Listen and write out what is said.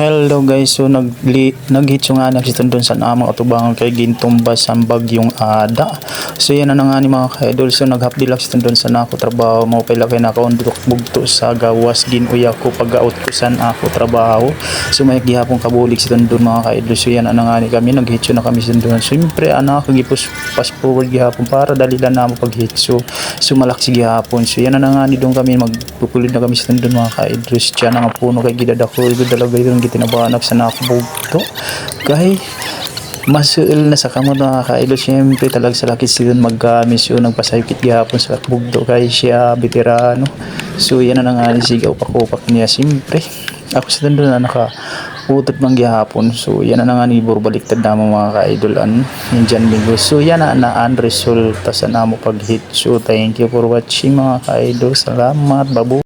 Hello guys, so nag-hit yung nga nagsitun doon sa namang atubangan kay gintumbas ang bagyong Ada. So yan na nga ni mga ka-idol, so naghapdi lang doon sa nako trabaho mo pala kay nakaundok bugto sa gawas ginuya ko pag-out ko san ako trabaho. So may gihapon kabulig doon mga ka-idol, so yan na nga ni kami nag-hit na kami doon. So siyempre anak gipos fast forward gihapon para dalilan na mo pag-hit. So malaksi gihapon, so yan na nga ni doon kami magpupulid na kami doon mga ka-idol. Siya na nga puno kay gidadako dalaga yun gitinabanak sa nakabugto kay masuil na sa kamot mga ka-idol. Siyempre talaga sa laki siya maggamis yun nagpasaypit gihapon sa bugto kay siya veterano. So yan na nga sigaw pakupak niya. Siyempre ako sa doon na nakaputot mang gihapon. So yan na nga ni baliktad na mga ka-idol yung dyan linggo. So yan na ang resulta sa namo pag hit. So thank you for watching mga ka-idol. Salamat, babu.